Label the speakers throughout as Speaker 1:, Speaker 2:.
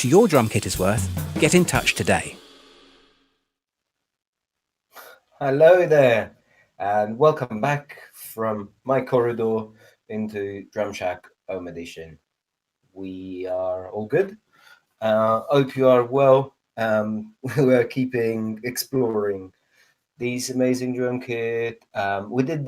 Speaker 1: your drum kit is worth, get in touch today.
Speaker 2: Hello there, and welcome back from my corridor into Drumshack Home Edition. We are all good. Hope you are well. We are keeping exploring these amazing drum kit. We did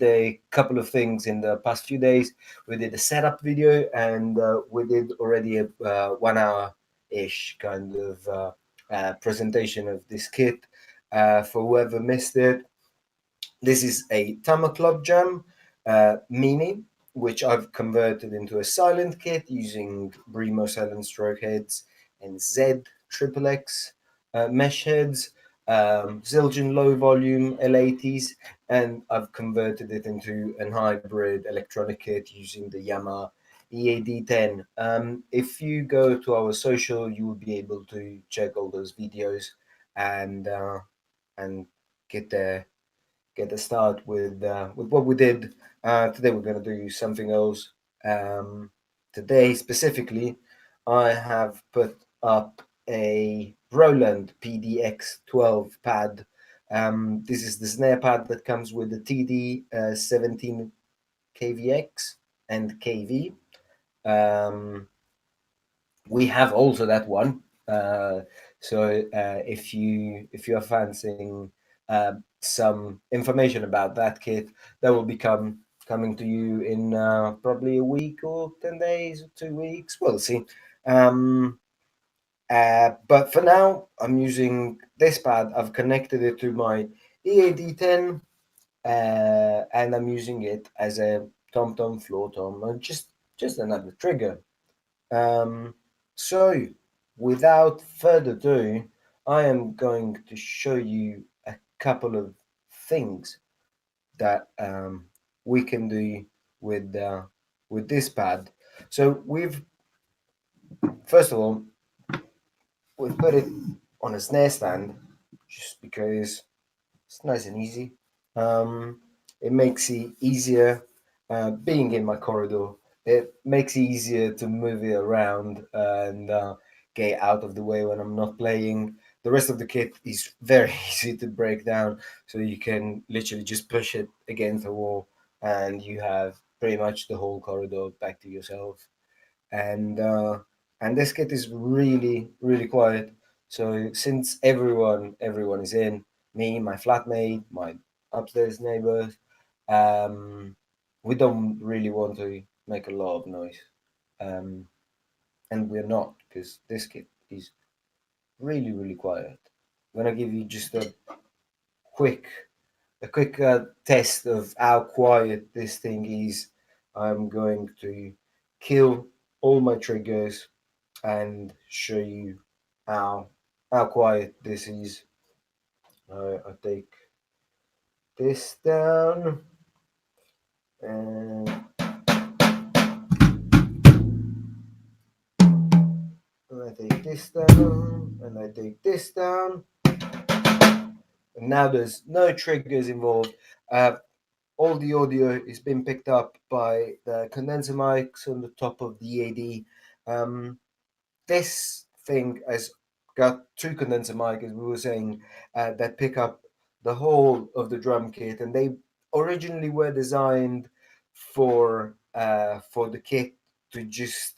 Speaker 2: a couple of things in the past few days. We did a setup video, and we did already a 1 hour ish kind of presentation of this kit. For whoever missed it, this is a Tama Club Jam Mini, which I've converted into a silent kit using Brimo silent stroke heads and Z Triple X mesh heads, Zildjian low volume L80s, and I've converted it into an hybrid electronic kit using the Yamaha EAD10. If you go to our social, you will be able to check all those videos and get there get a start with what we did. Today we're going to do something else. Today specifically, I have put up a Roland PDX12 pad. This is the snare pad that comes with the TD 17 KVX and KV. We have also that one. If you are fancying some information about that kit, that will be coming to you in probably a week or 10 days or 2 weeks. We'll see. But for now, I'm using this pad. I've connected it to my EAD10, and I'm using it as a tom-tom floor tom, and just another trigger. So, without further ado, I am going to show you a couple of things that we can do with this pad. So first of all, we've put it on a snare stand just because it's nice and easy. It makes it easier being in my corridor. It makes it easier to move it around and get out of the way when I'm not playing. The rest of the kit is very easy to break down, so you can literally just push it against the wall, and you have pretty much the whole corridor back to yourself. And this kit is really quiet. So since everyone is in, me, my flatmate, my upstairs neighbors, we don't really want to make a lot of noise, and we're not, because this kit is really quiet. I'm gonna give you just quick a quick test of how quiet this thing is. I'm going to kill all my triggers and show you how quiet this is. I take this down, and I take this down, and I take this down. And now there's no triggers involved. All the audio is being picked up by the condenser mics on the top of the EAD. This thing has got two condenser mics, as we were saying, that pick up the whole of the drum kit, and they originally were designed for the kit to just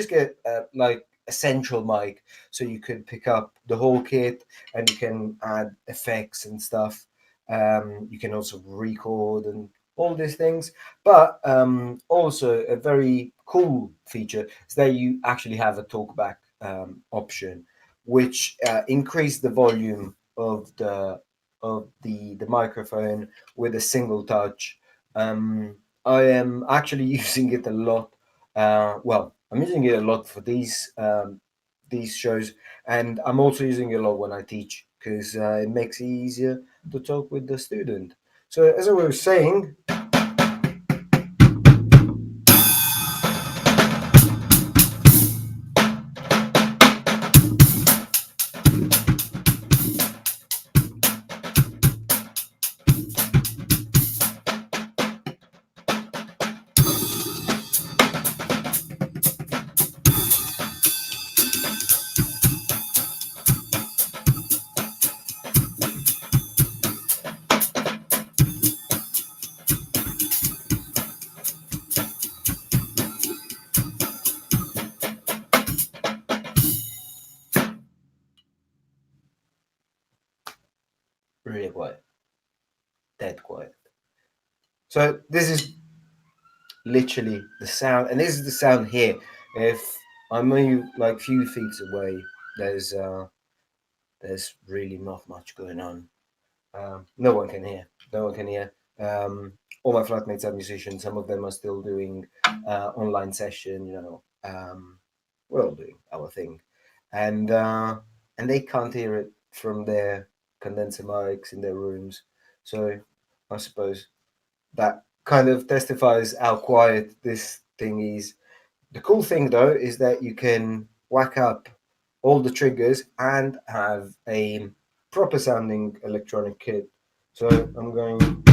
Speaker 2: get like a central mic, so you could pick up the whole kit and you can add effects and stuff. You can also record and all these things, but also a very cool feature is that you actually have a talkback option, which increase the volume of the microphone with a single touch. I am actually using it a lot. I'm using it a lot for these shows, and I'm also using it a lot when I teach, because it makes it easier to talk with the student. So as I was saying, So this is literally the sound, and this is the sound here. If I move like few feet away, there's uh, there's really not much going on. No one can hear. No one can hear. All my flatmates are musicians. Some of them are still doing online session. We're all doing our thing, and uh, and they can't hear it from their condenser mics in their rooms. So I suppose that kind of testifies how quiet this thing is. The cool thing though is that you can whack up all the triggers and have a proper sounding electronic kit. So I'm going.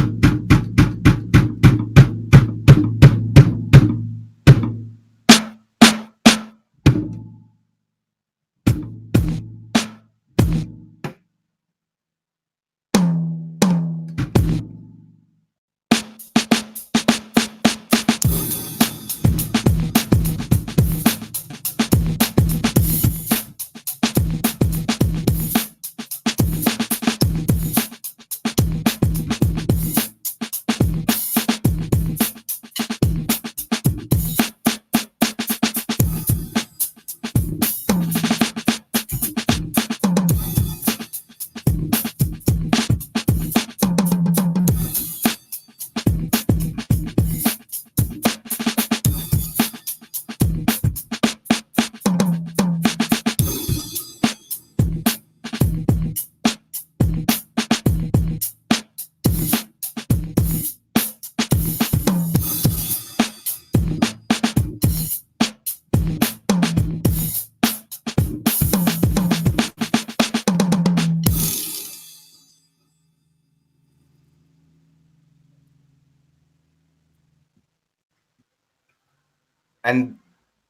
Speaker 2: And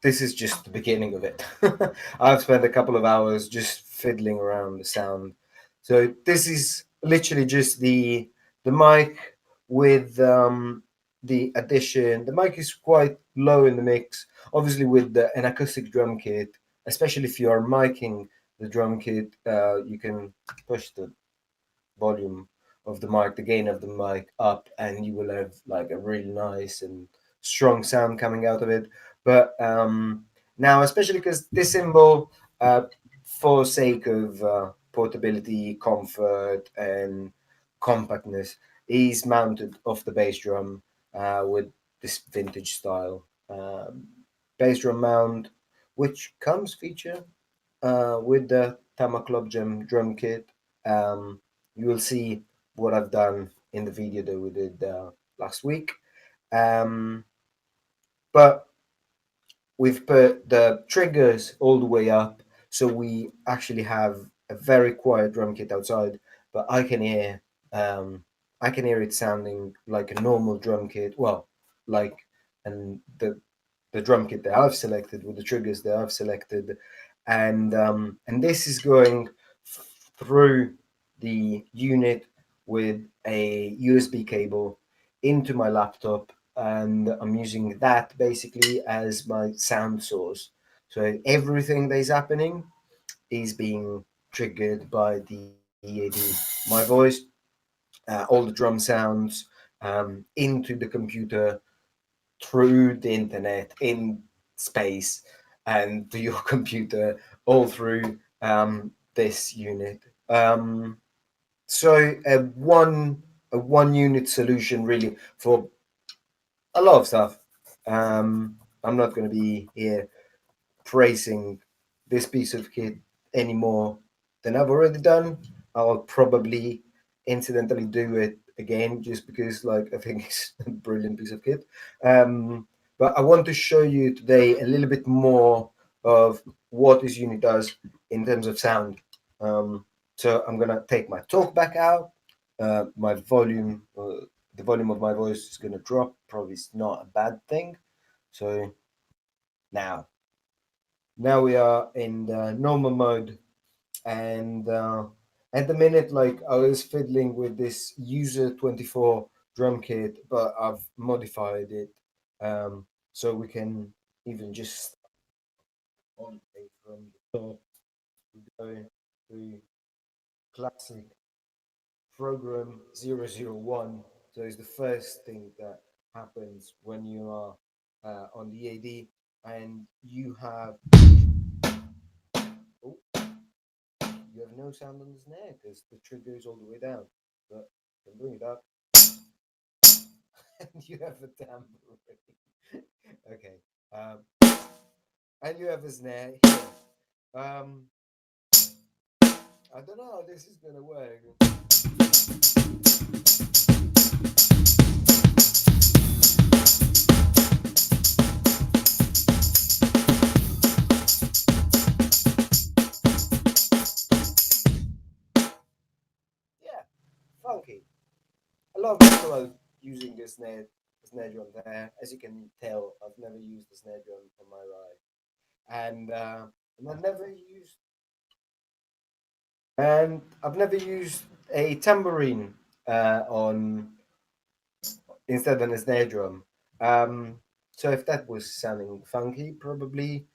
Speaker 2: this is just the beginning of it. I've spent a couple of hours just fiddling around the sound. So this is literally just the mic with the addition. The mic is quite low in the mix, obviously with an acoustic drum kit. Especially if you are miking the drum kit, you can push the volume of the mic, the gain of the mic up, and you will have like a really nice and strong sound coming out of it. But now, especially because this cymbal, for sake of portability, comfort, and compactness, is mounted off the bass drum with this vintage style bass drum mount, which comes feature with the Tama Club Jam drum kit. You will see what I've done in the video that we did last week. Um, but we've put the triggers all the way up, so we actually have a very quiet drum kit outside. But um, I can hear it sounding like a normal drum kit. Well, like and the drum kit that I've selected with the triggers that I've selected, and this is going through the unit with a USB cable into my laptop, and I'm using that basically as my sound source. So everything that is happening is being triggered by the EAD. My voice, all the drum sounds into the computer through the internet in space and to your computer all through this unit. So a one unit solution really for a lot of stuff. I'm not going to be here praising this piece of kit any more than I've already done. I'll probably incidentally do it again just because like I think it's a brilliant piece of kit. But I want to show you today a little bit more of what this unit does in terms of sound. So I'm gonna take my talk back out. My volume, the volume of my voice is gonna drop. Probably it's not a bad thing. So now now we are in the normal mode, and at the minute like I was fiddling with this user 24 drum kit, but I've modified it so we can even just on from the top go to classic program 001. So it's the first thing that happens when you are on the AD and you have you have no sound on the snare because the trigger is all the way down. But you can bring it up and you have a tambourine. Okay. And you have a snare here. I don't know how this is gonna work. Yeah, funky. A lot of people are using a snare drum there. As you can tell, I've never used a snare drum on my ride, and I've never used a tambourine on instead of a snare drum. So if that was sounding funky, probably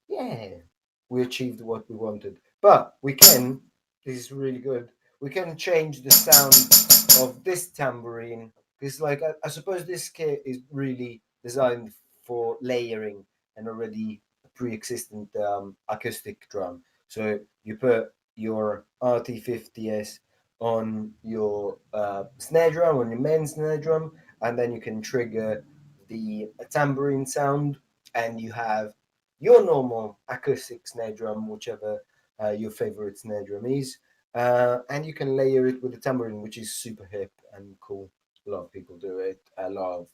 Speaker 2: yeah, we achieved what we wanted. But we can. This is really good. We can change the sound of this tambourine because, like, I suppose this kit is really designed for layering and already pre-existent acoustic drum. So you put your RT50S on your snare drum, on your main snare drum, and then you can trigger the tambourine sound, and you have your normal acoustic snare drum, whichever your favorite snare drum is, and you can layer it with the tambourine, which is super hip and cool. A lot of people do it. A lot of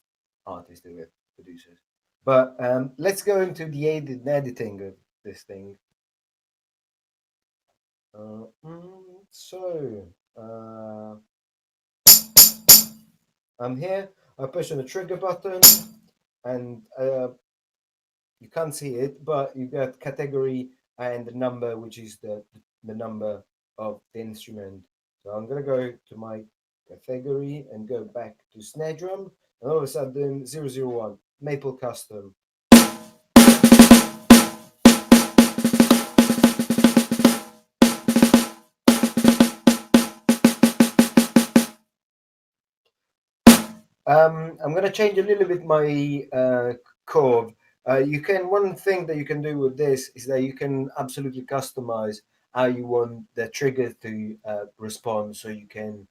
Speaker 2: artists do it, producers. But let's go into the editing of this thing. I'm here. I push on the trigger button, and you can't see it, but you got category and the number, which is the number of the instrument. So I'm gonna go to my category and go back to snare drum, and all of a sudden 001 Maple Custom. I'm gonna change a little bit my chord. One thing that you can do with this is that you can absolutely customize how you want the trigger to respond. So you can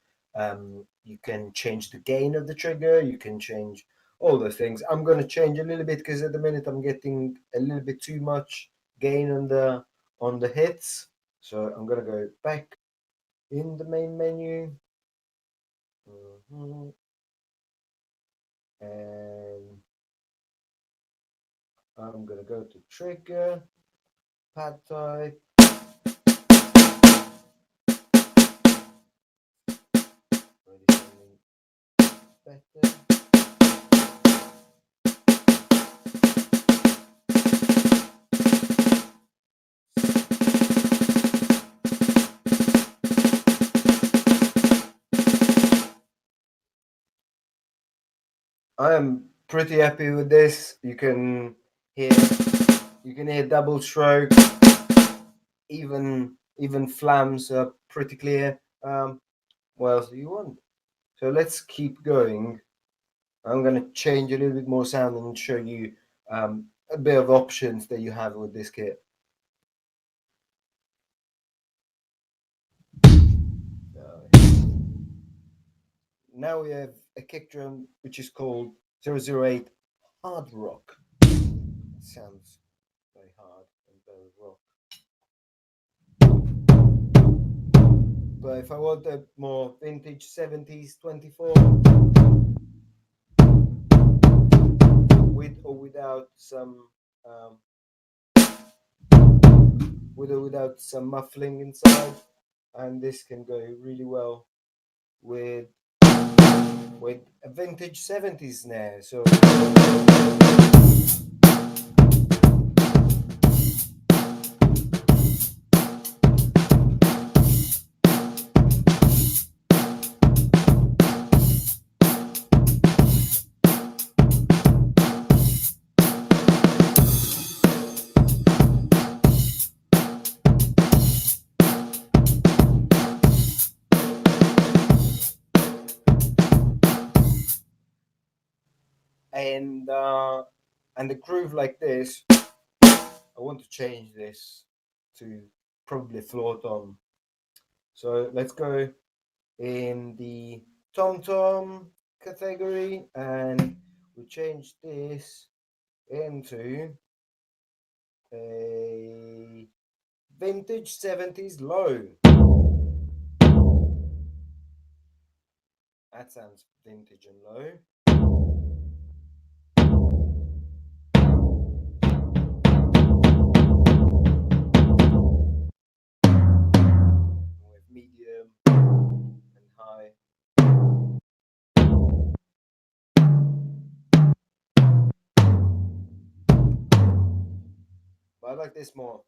Speaker 2: change the gain of the trigger. You can change all the things. I'm gonna change a little bit because at the minute I'm getting a little bit too much gain on the hits. So I'm gonna go back in the main menu. And I'm gonna go to trigger, pad type, already sounding better. I am pretty happy with this. Hear you can hear double stroke, even flams are pretty clear. What else do you want? So let's keep going. I'm gonna change a little bit more sound and show you a bit of options that you have with this kit. Now we have a kick drum which is called 008 Hard Rock. It sounds very hard and very rock. But if I want a more vintage 70s 24 with or without some with or without some muffling inside, and this can go really well with a vintage 70s snare. So and the groove like this. I want to change this to probably floor tom. So let's go in the tom-tom category, and we change this into a vintage 70s low. That sounds vintage and low. With medium and high. But I like this more.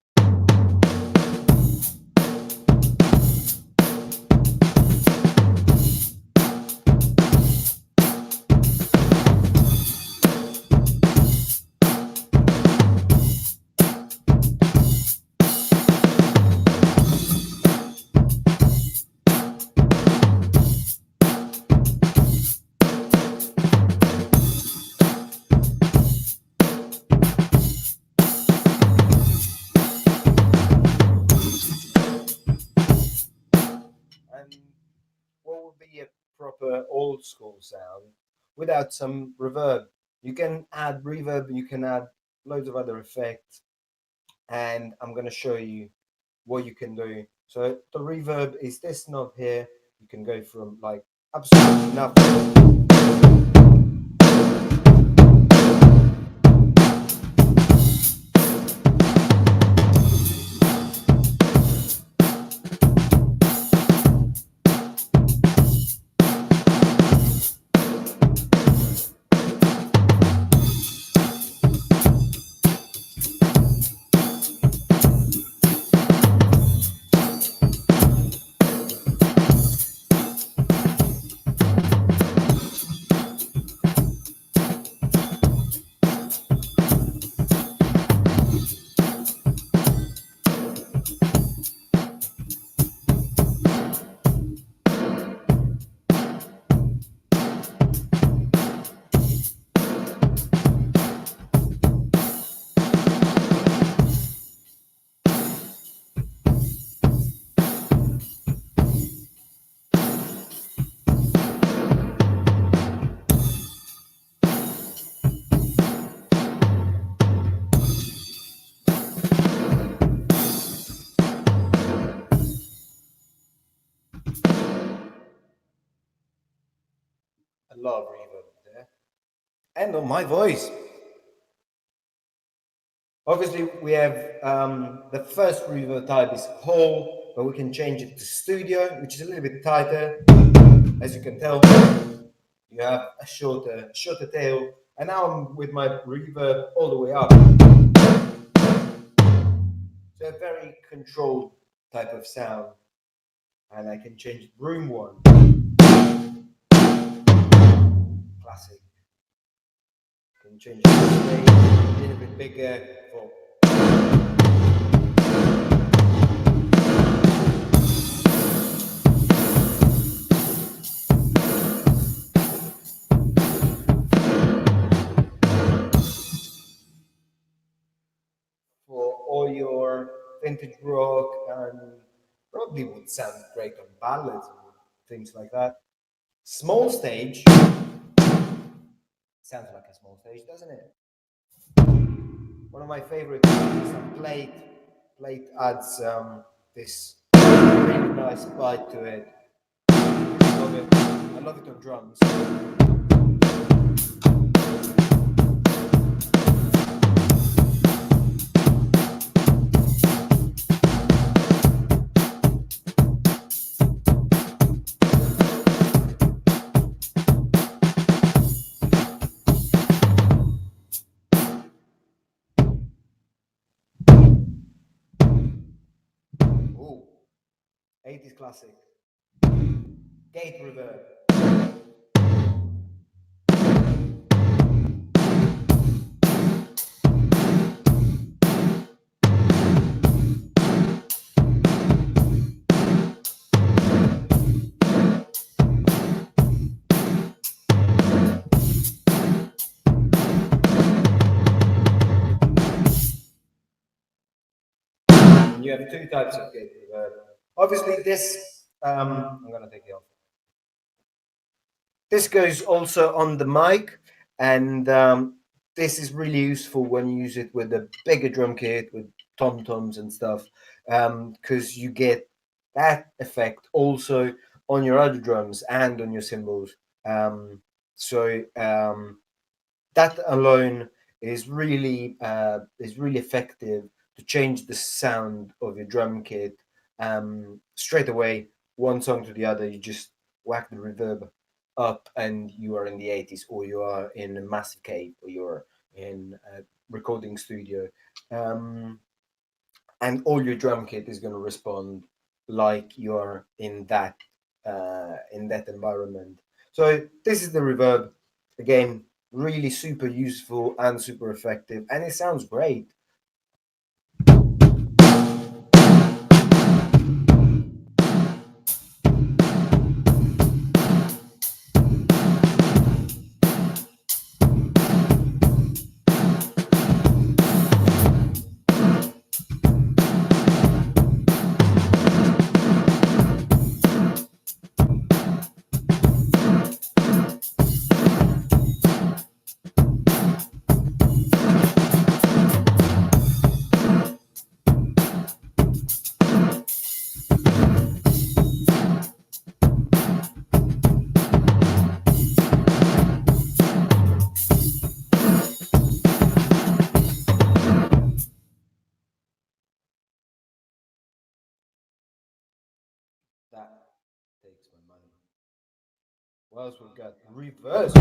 Speaker 2: And what would be a proper old school sound without some reverb? You can add reverb, you can add loads of other effects, and I'm going to show you what you can do. So the reverb is this knob here. You can go from like absolutely nothing a lot of reverb there. And on my voice. Obviously, we have the first reverb type is whole, but we can change it to studio, which is a little bit tighter. As you can tell, you have a shorter tail. And now I'm with my reverb all the way up. So a very controlled type of sound. And I can change room one. Classic. Can change the stage a little bit bigger for all your vintage rock, and probably would sound great on ballads or things like that. Small stage sounds like a small stage, doesn't it? One of my favorites is a plate. Plate adds this really nice bite to it. I love it. I love it on drums. Ooh, 80s classic. Gate reverb. you have two types of gate reverb. Obviously, this I'm gonna take it off. This goes also on the mic, and this is really useful when you use it with a bigger drum kit with tom toms and stuff, because you get that effect also on your other drums and on your cymbals. So that alone is really effective to change the sound of your drum kit straight away. One song to the other, you just whack the reverb up, and you are in the 80s, or you are in a massive cave, or you're in a recording studio, and all your drum kit is going to respond like you're in that environment. So this is the reverb. Again, really super useful and super effective, and it sounds great. That takes my money. What else we've got? Reverse.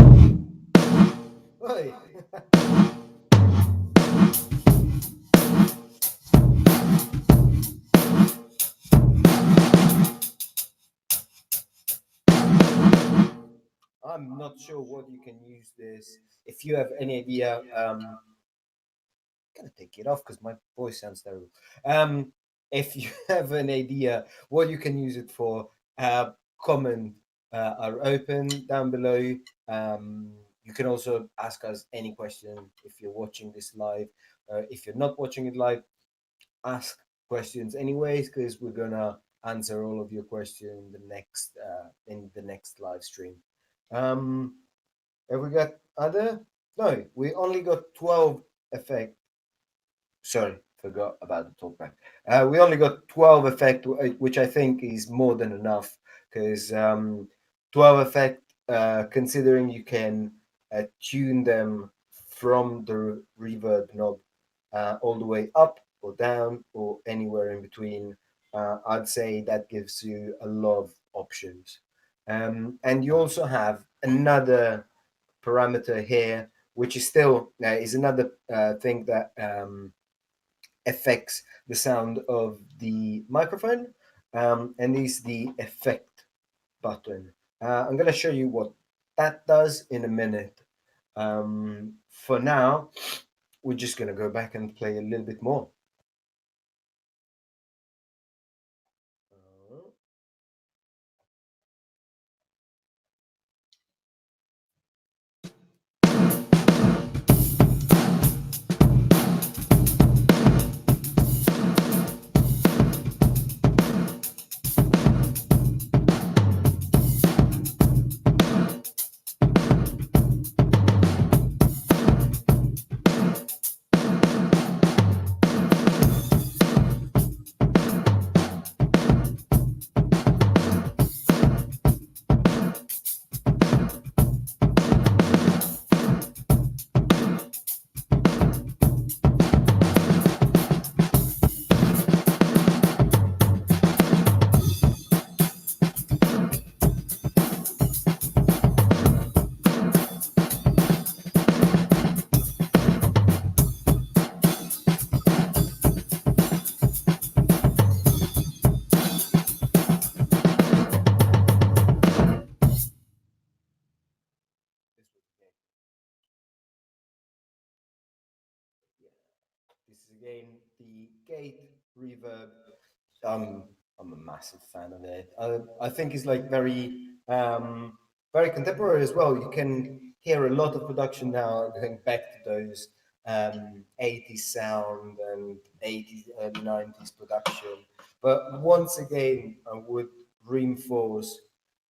Speaker 2: Oi. I'm not sure what you can use this. If you have any idea, gonna take it off because my voice sounds terrible. If you have an idea what you can use it for, comment are open down below. You can also ask us any question if you're watching this live. If you're not watching it live, ask questions anyways, because we're gonna answer all of your questions in the next live stream. Have we got other? No, we only got 12 effects. Sorry, forgot about the talkback. We only got 12 effect, which I think is more than enough, because 12 effect, considering you can tune them from the reverb knob all the way up or down or anywhere in between. I'd say that gives you a lot of options. And you also have another parameter here, which is still is another thing that affects the sound of the microphone, and is the effect button. I'm going to show you what that does in a minute. For now, we're just going to go back and play a little bit more. This is again the gate reverb. Um, I'm a massive fan of it. I think it's like very contemporary as well. You can hear a lot of production now going back to those 80s sound and 80s, early 90s production. But once again, I would reinforce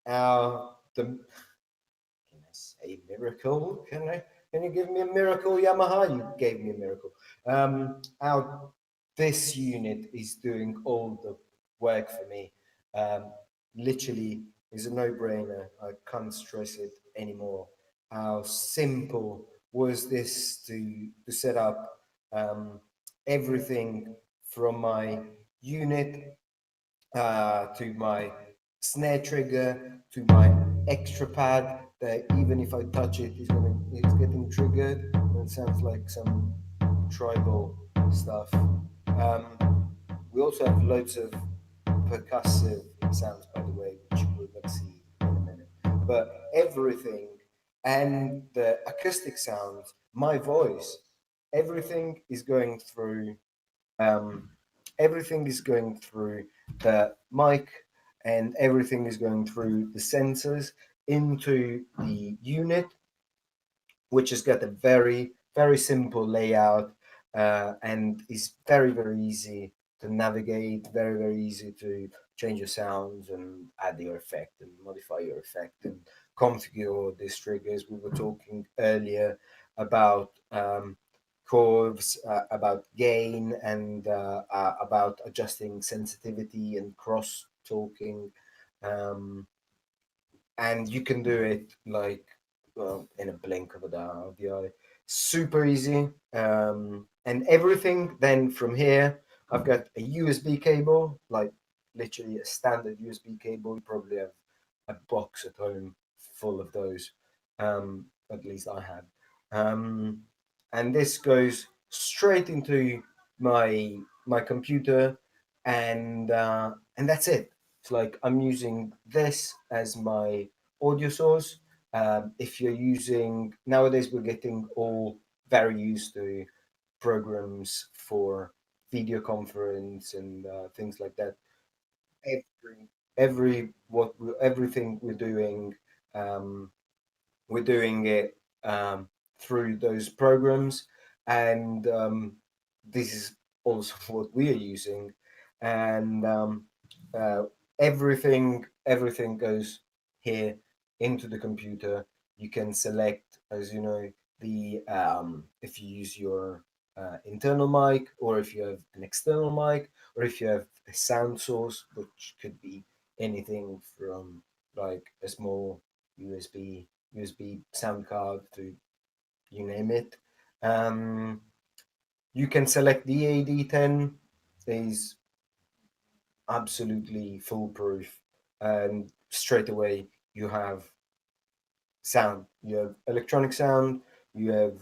Speaker 2: the, can I say miracle? Can you give me a miracle, Yamaha? You gave me a miracle. How this unit is doing all the work for me. Um, Literally is a no-brainer. I can't stress it anymore. How simple was this to set up everything from my unit to my snare trigger to my extra pad that even if I touch it, it's getting triggered and it sounds like some tribal stuff. We also have loads of percussive sounds, by the way, which we're going to see in a minute. But everything and the acoustic sounds, my voice, everything is going through um, everything is going through the mic and everything is going through the sensors into the unit, which has got a very, very simple layout and is very, very easy to navigate, very, very easy to change your sounds and add your effect and modify your effect and configure these triggers. We were talking earlier about curves, about gain, and about adjusting sensitivity and cross talking. Um, and you can do it like well in a blink of the eye. Super easy. And everything then from here, I've got a USB cable, like literally a standard USB cable. You probably have a box at home full of those. At least I had. And this goes straight into my computer, and that's it. It's like I'm using this as my audio source. If you're using nowadays, we're getting all very used to programs for video conference and things like that. Everything um, we're doing it through those programs, and this is also what we are using, and uh, everything goes here into the computer. You can select, as you know, the if you use your internal mic, or if you have an external mic, or if you have a sound source, which could be anything from like a small USB sound card to you name it. Um, you can select the AD10. Is absolutely foolproof, and straight away you have sound. You have electronic sound. You have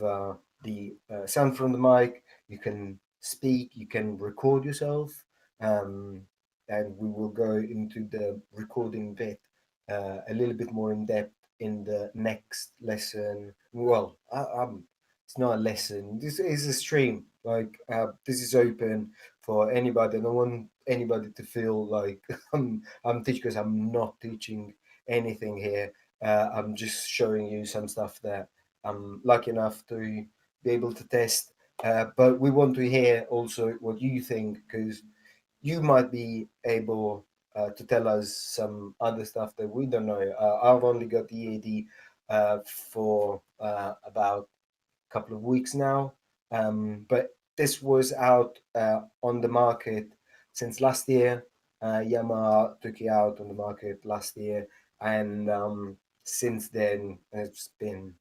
Speaker 2: the sound from the mic. You can speak. You can record yourself, um, and we will go into the recording bit a little bit more in depth in the next lesson. Well, it's not a lesson. This is a stream. Like this is open for anybody. I don't want anybody to feel like I'm teaching, because I'm not teaching anything here. I'm just showing you some stuff that I'm lucky enough to be able to test. But we want to hear also what you think, because you might be able to tell us some other stuff that we don't know. I've only got the EAD for about a couple of weeks now, but this was out on the market since last year. Yamaha took it out on the market last year, and since then it's been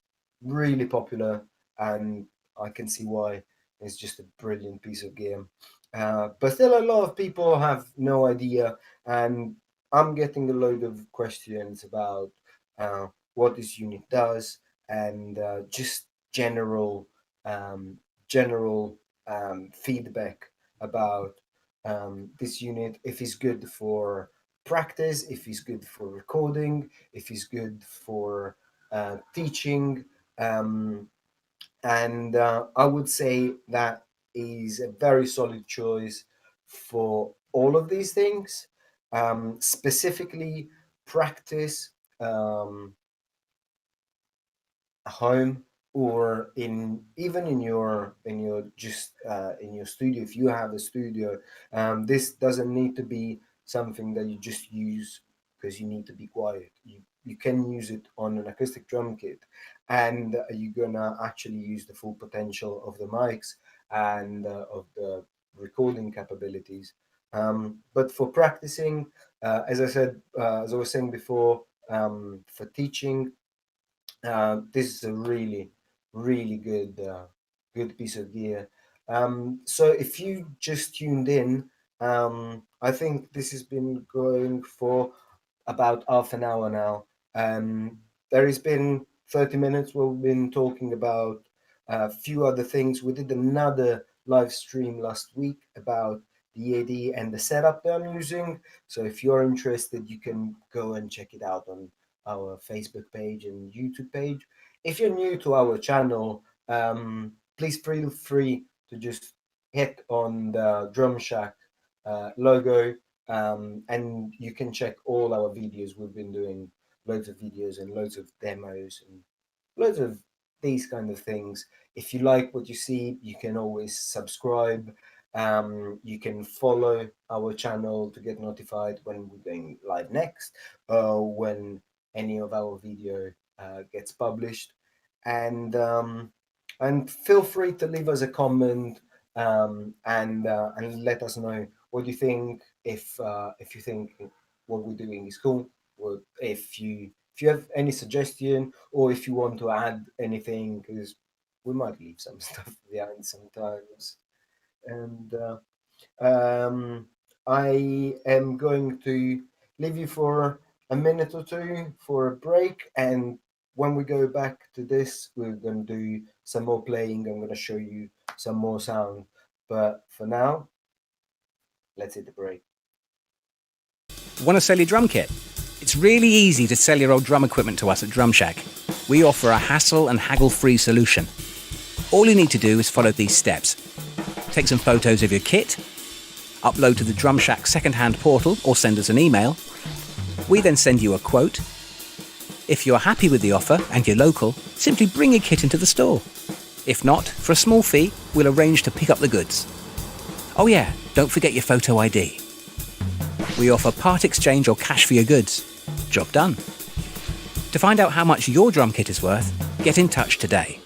Speaker 2: really popular, and I can see why. It's just a brilliant piece of gear. But still, a lot of people have no idea, and I'm getting a load of questions about what this unit does, and just general um, general feedback about this unit. If it's good for practice, if it's good for recording, if it's good for teaching. Um, and I would say that is a very solid choice for all of these things. Specifically, practice home. or even in your in your studio, if you have a studio, this doesn't need to be something that you just use because you need to be quiet. You can use it on an acoustic drum kit, and you're gonna actually use the full potential of the mics and of the recording capabilities. But for practicing, as I said, as I was saying before, for teaching, this is a really good piece of gear. So if you just tuned in, I think this has been going for about half an hour now. There has been 30 minutes where we've been talking about a few other things. We did another live stream last week about the AD and the setup that I'm using. So if you're interested, you can go and check it out on our Facebook page and YouTube page. If you're new to our channel, please feel free to just hit on the Drumshack logo, and you can check all our videos. We've been doing loads of videos and loads of demos and loads of these kind of things. If you like what you see, you can always subscribe. You can follow our channel to get notified when we're going live next, when any of our video gets published, and feel free to leave us a comment, and let us know what you think. If you think what we're doing is cool, or if you have any suggestion, or if you want to add anything, because we might leave some stuff behind sometimes. And I am going to leave you for a minute or two for a break, and when we go back to this, we're going to do some more playing. I'm going to show you some more sound, but for now, let's hit the break.
Speaker 1: Want to sell your drum kit? It's really easy to sell your old drum equipment to us at Drumshack. We offer a hassle and haggle-free solution. All you need to do is follow these steps. Take some photos of your kit, upload to the Drumshack second-hand portal or send us an email. We then send you a quote. If you're happy with the offer and you're local, simply bring your kit into the store. If not, for a small fee, we'll arrange to pick up the goods. Oh yeah, don't forget your photo ID. We offer part exchange or cash for your goods. Job done. To find out how much your drum kit is worth, get in touch today.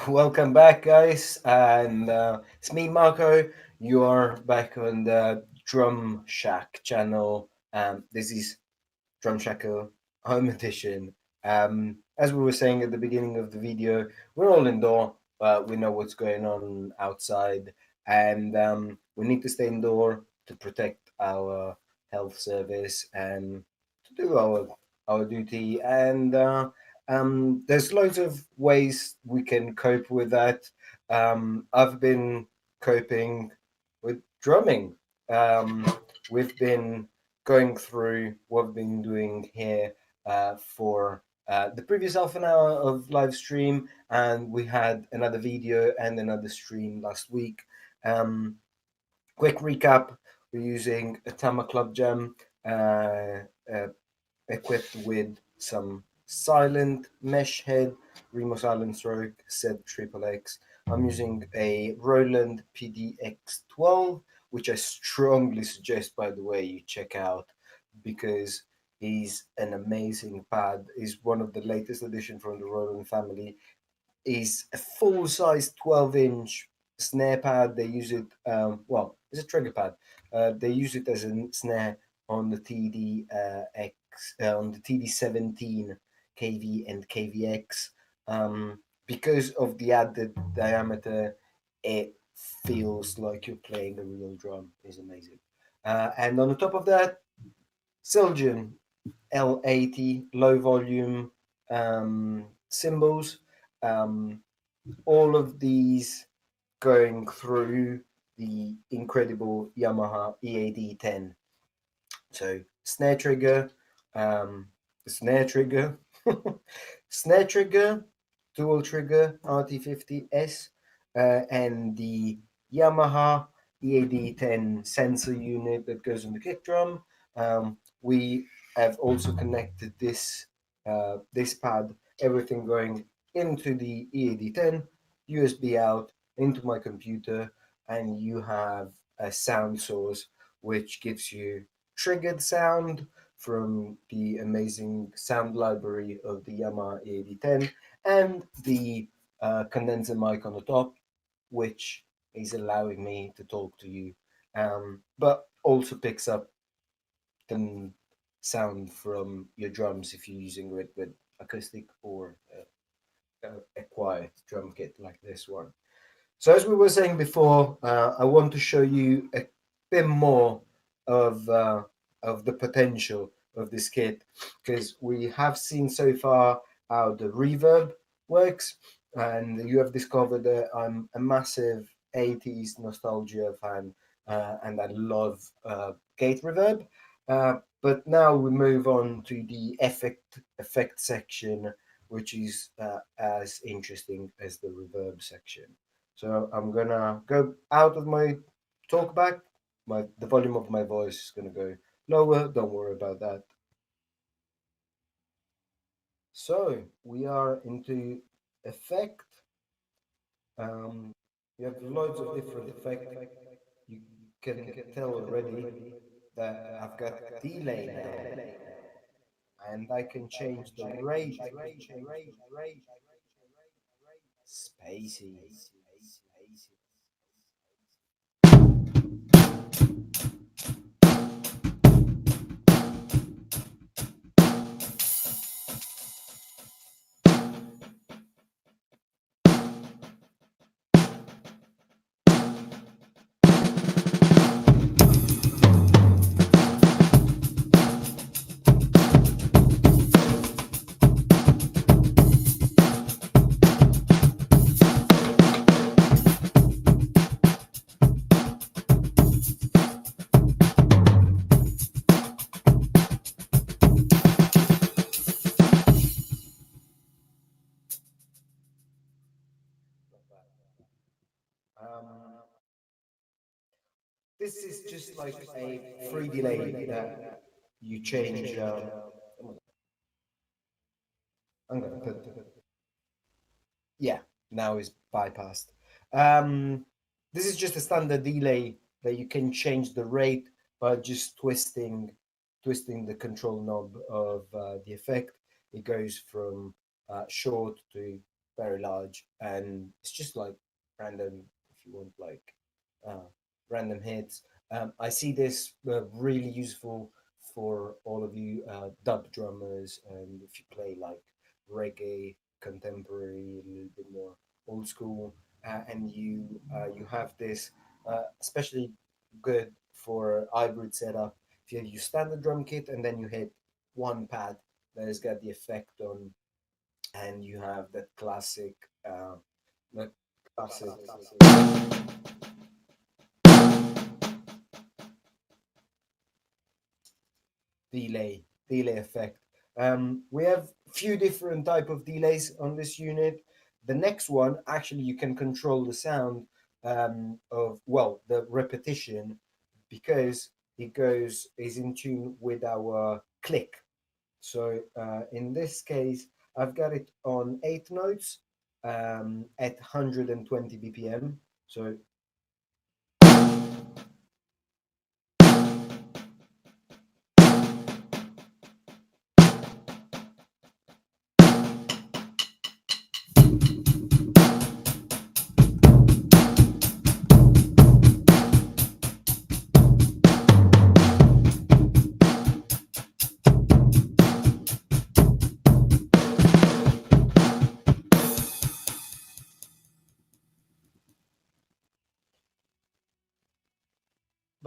Speaker 2: Welcome back, guys, and it's me, Marco. You are back on the Drumshack channel. This is Drumshack Home Edition. As we were saying at the beginning of the video, we're all indoor. We know what's going on outside, and we need to stay indoor to protect our health service and to do our duty. And there's loads of ways we can cope with that. I've been coping with drumming. We've been going through what we've been doing here for the previous half an hour of live stream, and we had another video and another stream last week. Quick recap: we're using a Tama Club Jam, equipped with some silent mesh head, Remo silent stroke, set triple X. I'm using a Roland PDX12, which I strongly suggest, by the way, you check out because he's an amazing pad. He's one of the latest addition from the Roland family. He's a full-size 12-inch snare pad. They use it, well, it's a trigger pad. They use it as a snare on the on the TD17 KV and KVX. Because of the added diameter, it feels like you're playing a real drum. It's amazing. And on the top of that, Siljan L80 low volume cymbals. All of these going through the incredible Yamaha EAD10. So snare trigger, snare trigger, snare trigger, dual trigger RT50S, and the Yamaha EAD10 sensor unit that goes on the kick drum. We have also connected this this pad, everything going into the EAD10, USB out into my computer, and you have a sound source which gives you triggered sound from the amazing sound library of the Yamaha EAD10 and the condenser mic on the top, which is allowing me to talk to you, but also picks up the sound from your drums if you're using it with acoustic or a quiet drum kit like this one. So as we were saying before, I want to show you a bit more of the potential of this kit, because we have seen so far how the reverb works, and you have discovered that I'm a massive 80s nostalgia fan, and I love gate reverb. But now we move on to the effect section, which is as interesting as the reverb section. So I'm gonna go out of my talkback. The volume of my voice is gonna go lower. Don't worry about that. So we are into effect. You have loads of different effects. You can tell already that I've got delay now, and I can change the rate. Spacey. Um, this is just like a free delay that you change. I'm gonna put, yeah, now is bypassed. Um, this is just a standard delay that you can change the rate by just twisting the control knob of the effect. It goes from short to very large, and it's just like random, if you want, like uh, random hits. I see this really useful for all of you dub drummers, and if you play like reggae, contemporary, a little bit more old school, and you have this especially good for hybrid setup. If you use standard drum kit and then you hit one pad that has got the effect on, and you have that the classic delay effect. We have few different type of delays on this unit. The next one, actually, you can control the sound of, well, the repetition, because it goes is in tune with our click. So in this case, I've got it on 8 notes at 120 BPM. So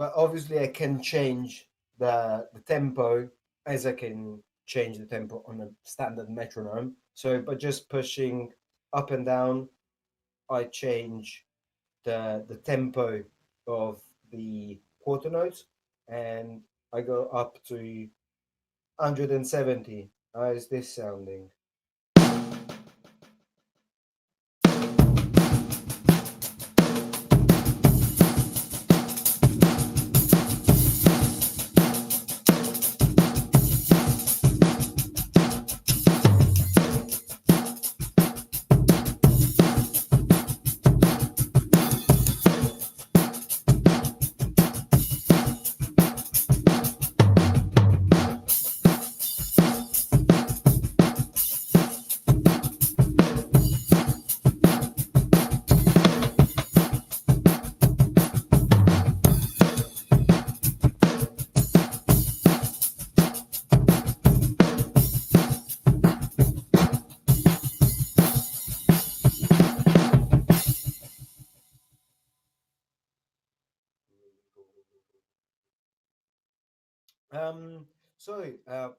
Speaker 2: but obviously I can change the tempo, as I can change the tempo on a standard metronome. So by just pushing up and down, I change the tempo of the quarter notes, and I go up to 170. How is this sounding?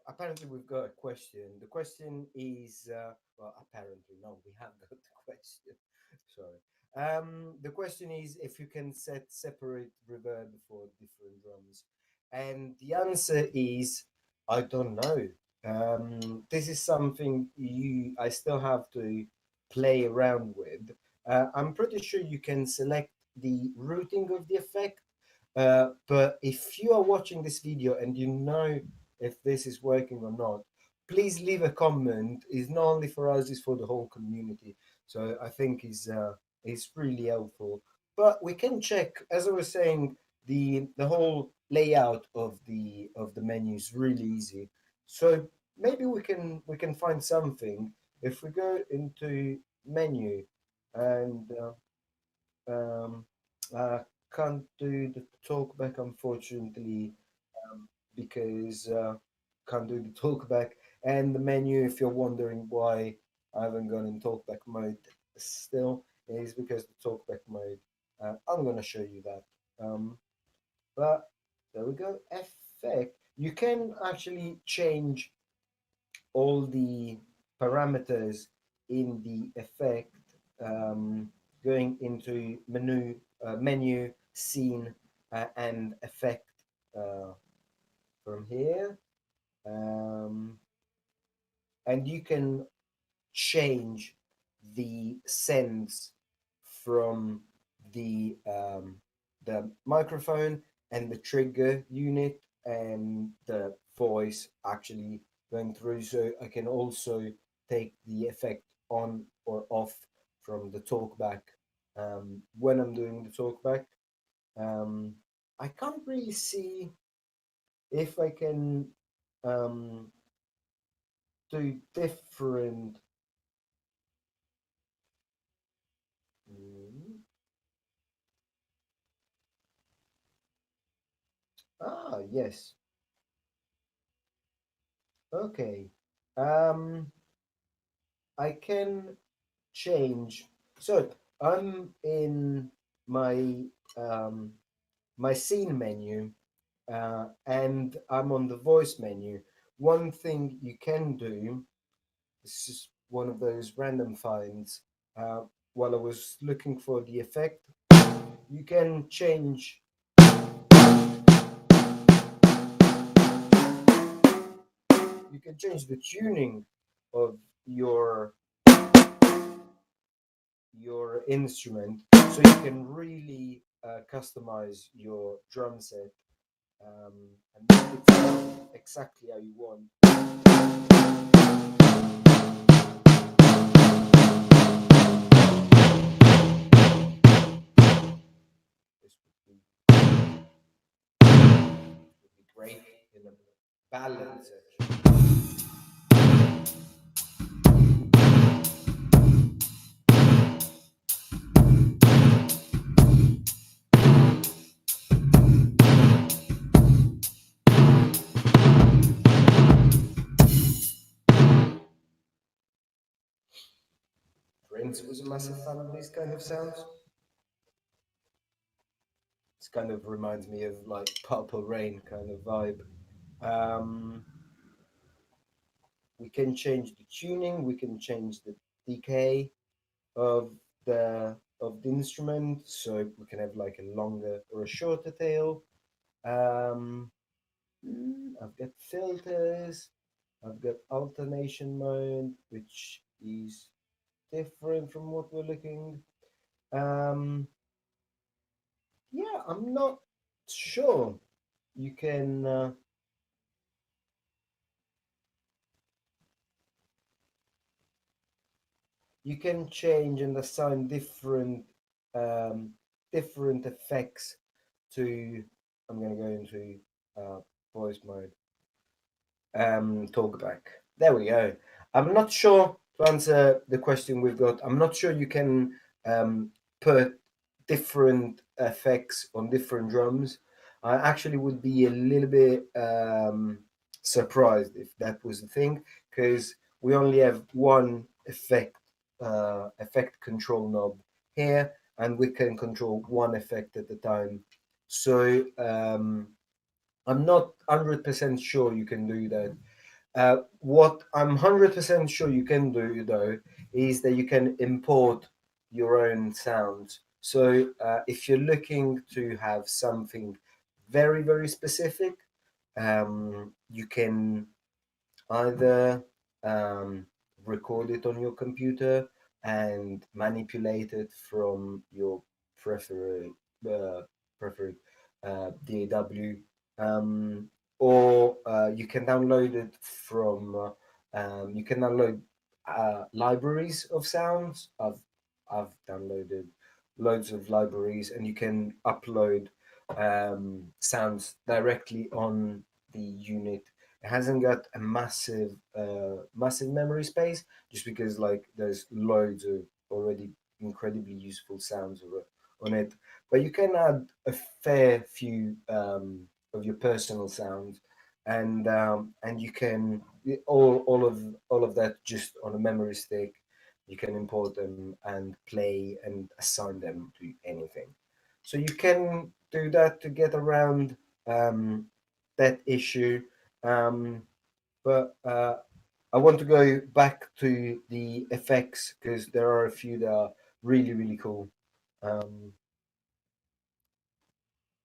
Speaker 2: Apparently we've got a question. The question is, well, apparently no, we have got the question. Sorry. The question is if you can set separate reverb for different drums, and the answer is I don't know. This is something I still have to play around with. I'm pretty sure you can select the routing of the effect, but if you are watching this video and you know if this is working or not, please leave a comment. It's not only for us, it's for the whole community. So I think is really helpful. But we can check, as I was saying, the whole layout of the menu is really easy. So maybe we can find something if we go into menu and um, I can't do the talkback, unfortunately, because can't do the talkback. And the menu, if you're wondering why I haven't gone in talkback mode still, is because the talkback mode, I'm going to show you that. But there we go. Effect. You can actually change all the parameters in the effect, um, going into menu, scene, and effect uh, from here. Um, and you can change the sends from the microphone and the trigger unit and the voice actually going through. So I can also take the effect on or off from the talkback when I'm doing the talkback. Um, I can't really see if I can um, do different. Mm, yes. Okay. Um, I can change. So I'm in my um, my scene menu, and I'm on the voice menu. One thing you can do, this is one of those random finds. While I was looking for the effect, you can change. You can change the tuning of your instrument, so you can really customize your drum set and make it sound exactly how you want. This would be great in a ballad section. Prince was a massive fan of these kind of sounds. This kind of reminds me of like Purple Rain kind of vibe. We can change the tuning, we can change the decay of the instrument, so we can have like a longer or a shorter tail. I've got filters, I've got alternation mode, which is different from what we're looking. Yeah, I'm not sure. You can change and assign different different effects to. I'm going to go into voice mode. Talkback. There we go. I'm not sure, to answer the question we've got, I'm not sure you can put different effects on different drums. I actually would be a little bit surprised if that was the thing, because we only have one effect control knob here, and we can control one effect at a time. So I'm not 100% sure you can do that. What I'm 100% sure you can do, though, is that you can import your own sounds. So if you're looking to have something very, very specific, you can either record it on your computer and manipulate it from your preferred DAW, or you can download it from you can download libraries of sounds. I've downloaded loads of libraries, and you can upload sounds directly on the unit. It hasn't got a massive memory space, just because like there's loads of already incredibly useful sounds on it. But you can add a fair few of your personal sounds, and you can all of that just on a memory stick. You can import them and play and assign them to anything. So you can do that to get around that issue. But I want to go back to the effects, because there are a few that are really, really cool.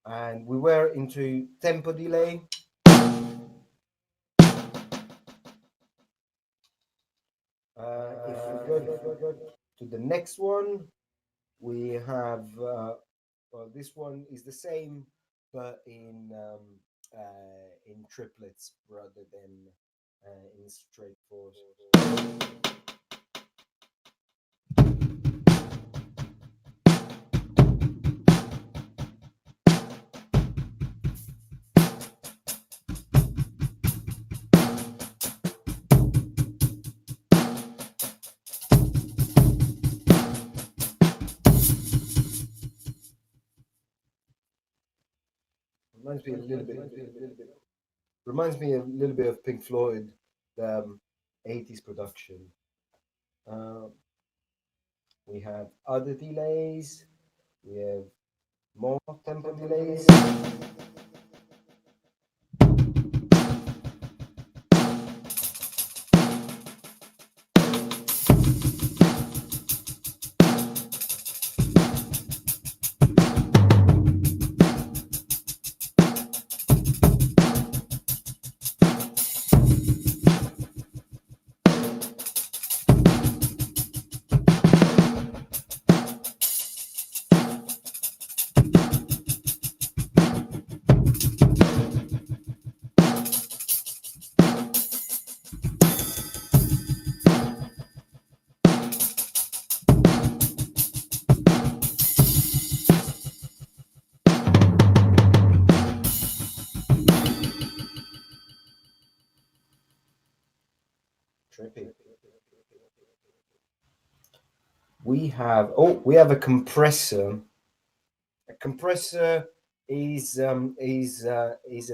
Speaker 2: And we were into tempo delay. If we go to the next one, we have well, this one is the same, but in triplets rather than in straight fours. Reminds me a little bit of Pink Floyd, the 80s production. We have other delays. We have more tempo delays. Trippy. We have a compressor. A compressor is an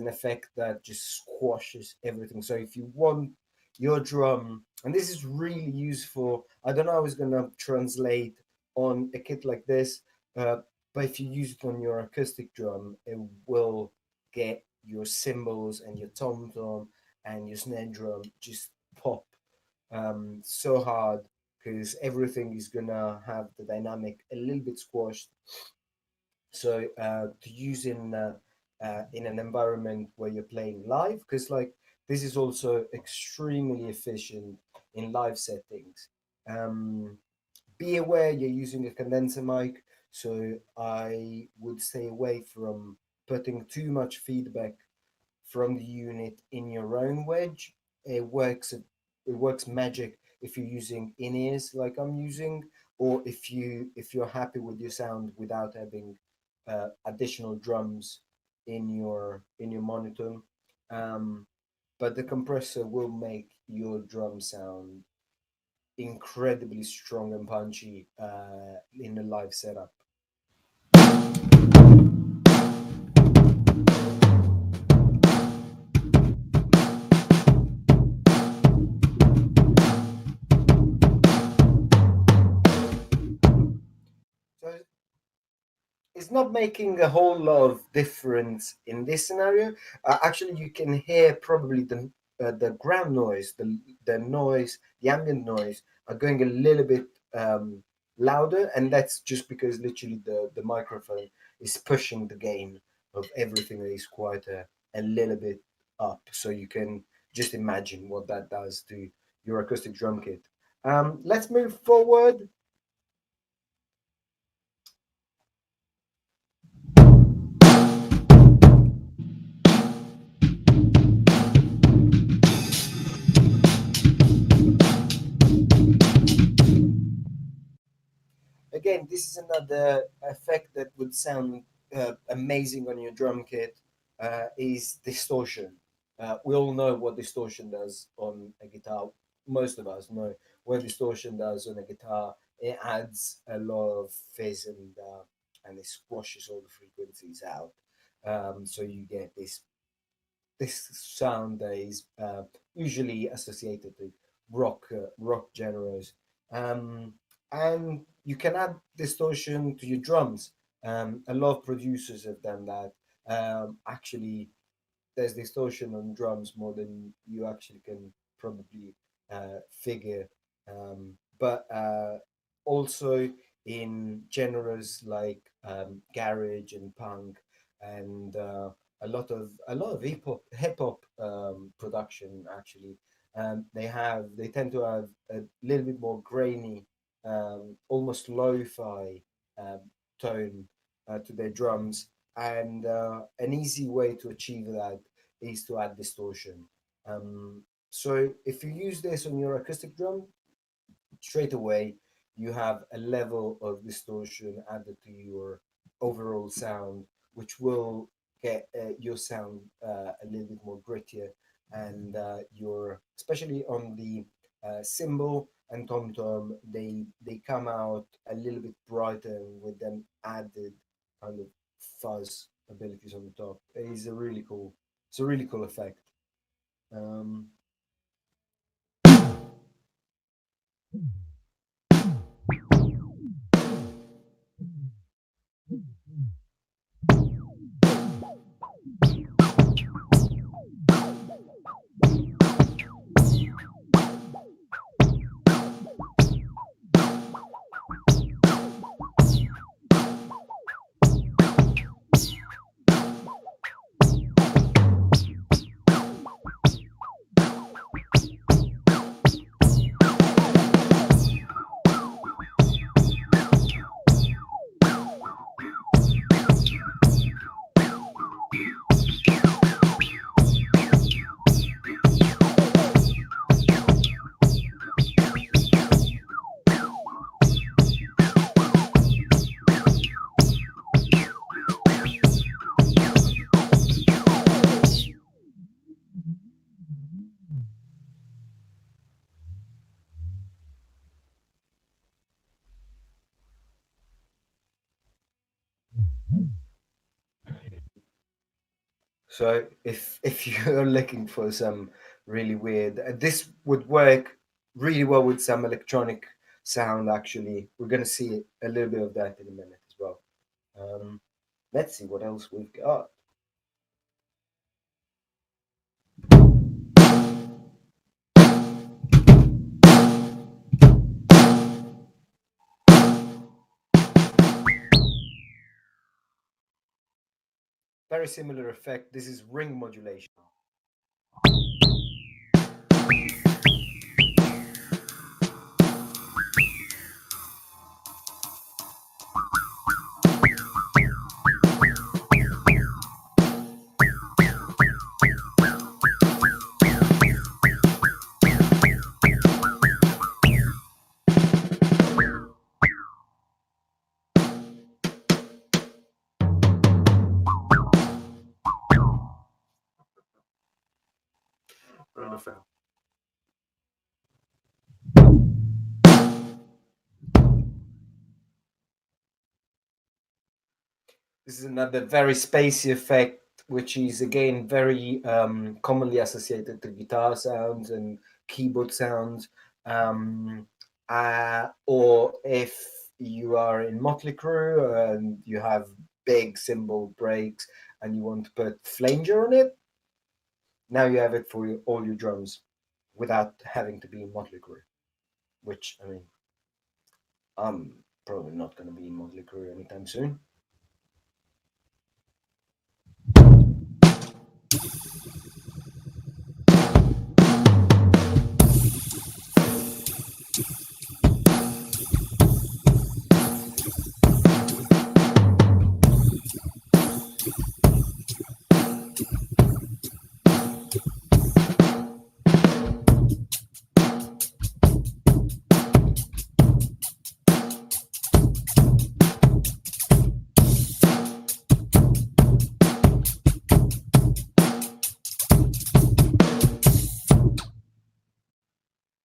Speaker 2: effect that just squashes everything. So if you want your drum, and this is really useful. I don't know how it's gonna translate on a kit like this, but if you use it on your acoustic drum, it will get your cymbals and your tom tom and your snare drum just pop so hard because everything is gonna have the dynamic a little bit squashed. So to use in an environment where you're playing live, because like this is also extremely efficient in live settings. Um, be aware you're using a condenser mic, so I would stay away from putting too much feedback from the unit in your own wedge. It works magic if you're using in-ears like I'm using, or if you're happy with your sound without having additional drums in your monitor. Um, but the compressor will make your drum sound incredibly strong and punchy in a live setup. So it's not making a whole lot of difference in this scenario. Actually, you can hear probably the ground noise, the noise, the ambient noise are going a little bit louder, and that's just because literally the microphone is pushing the gain of everything that is quieter a little bit up. So you can just imagine what that does to your acoustic drum kit. Let's move forward. Again, this is another effect that would sound amazing on your drum kit, is distortion. We all know what distortion does on a guitar. Most of us know what distortion does on a guitar. It adds a lot of fizz and it squashes all the frequencies out. So you get this sound that is usually associated with rock genres. Um, and you can add distortion to your drums. A lot of producers have done that. Actually, there's distortion on drums more than you actually can probably figure. But also in genres like garage and punk and a lot of hip hop production actually. They tend to have a little bit more grainy, almost lo-fi um, tone to their drums, and an easy way to achieve that is to add distortion. So if you use this on your acoustic drum, straight away you have a level of distortion added to your overall sound, which will get your sound a little bit more grittier, and your especially on the cymbal and tom tom, they come out a little bit brighter with an added kind of fuzz abilities on the top. It's a really cool effect. Um, So if you're looking for some really weird, this would work really well with some electronic sound. Actually, we're gonna see a little bit of that in a minute as well. Um, let's see what else we've got. Very similar effect. This is ring modulation. Wonderful. This is another very spacey effect, which is again very commonly associated to guitar sounds and keyboard sounds. Or if you are in Motley Crue and you have big cymbal breaks and you want to put flanger on it, now you have it for all your drums without having to be in Motley Crue. Which, I mean, I'm probably not going to be in Motley Crue anytime soon.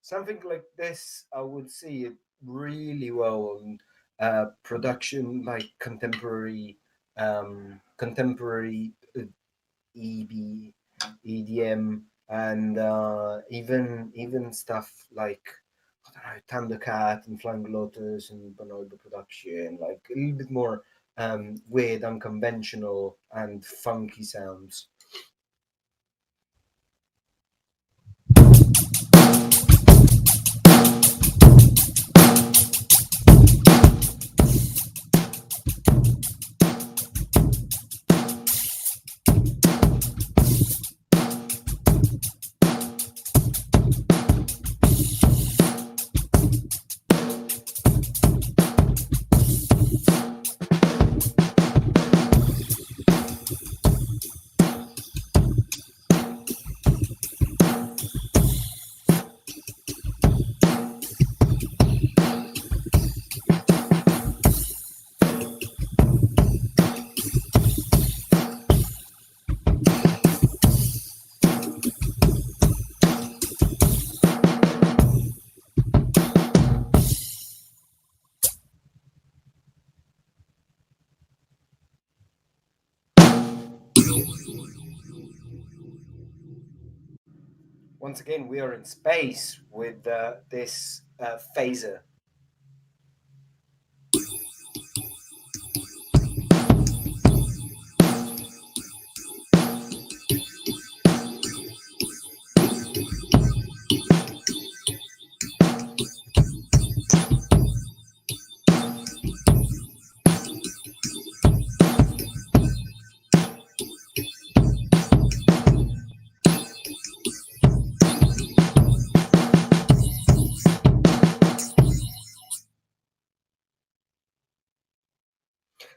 Speaker 2: Something like this, I would see it really well on production, like contemporary EB, EDM, and even stuff like I don't know, Thundercat and Flying Lotus and Bonobo production, like a little bit more weird, unconventional, and funky sounds. Once again, we are in space with this phaser.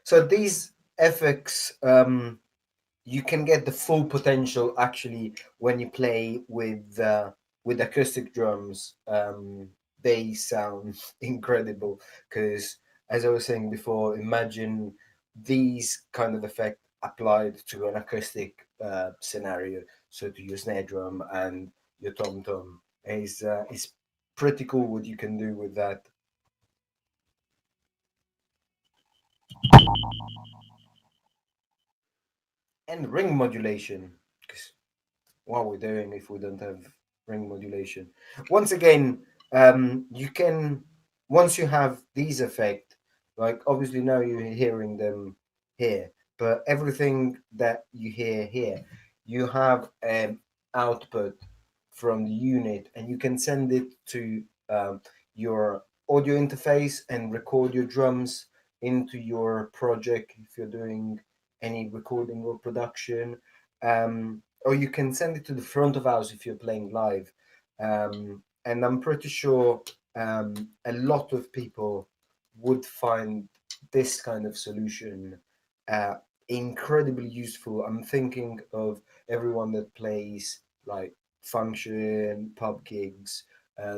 Speaker 2: So these effects, you can get the full potential actually when you play with acoustic drums. They sound incredible because, as I was saying before, imagine these kind of effect applied to an acoustic scenario. So to your snare drum and your tom tom is pretty cool what you can do with that. and ring modulation. Because what are we doing if we don't have ring modulation? Once again, you can, once you have these effects, like obviously now you're hearing them here, but everything that you hear here, you have an output from the unit, and you can send it to your audio interface and record your drums into your project if you're doing any recording or production. Or you can send it to the front of house if you're playing live. And I'm pretty sure a lot of people would find this kind of solution uh, incredibly useful. I'm thinking of everyone that plays like function, pub gigs,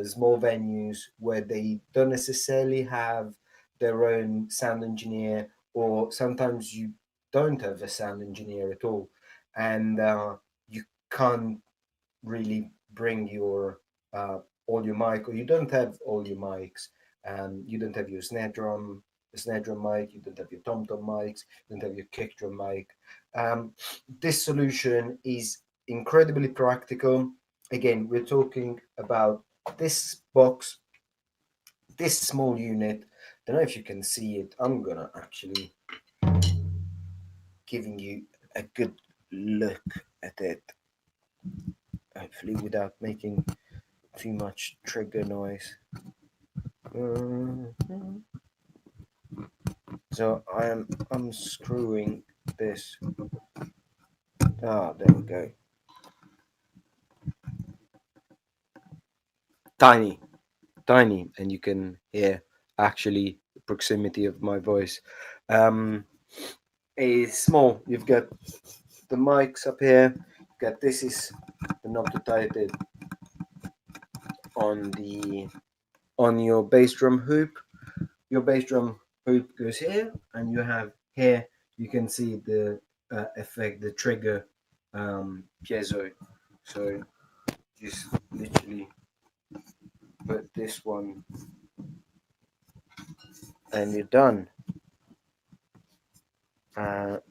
Speaker 2: small venues where they don't necessarily have their own sound engineer, or sometimes you don't have a sound engineer at all, and you can't really bring your all your mic, or you don't have all your mics. You don't have your snare drum mic, you don't have your tom tom mics, you don't have your kick drum mic. This solution is incredibly practical. Again, we're talking about this box, this small unit. Don't know if you can see it. I'm gonna actually giving you a good look at it, hopefully without making too much trigger noise. So I am unscrewing this. There we go. Tiny, tiny, and you can hear actually the proximity of my voice. It's small. You've got the mics up here. You've got, this is the knob to tighten it on your bass drum hoop. Your bass drum hoop goes here, and you have here, you can see the effect, the trigger piezo. So just literally put this one and you're done. I'm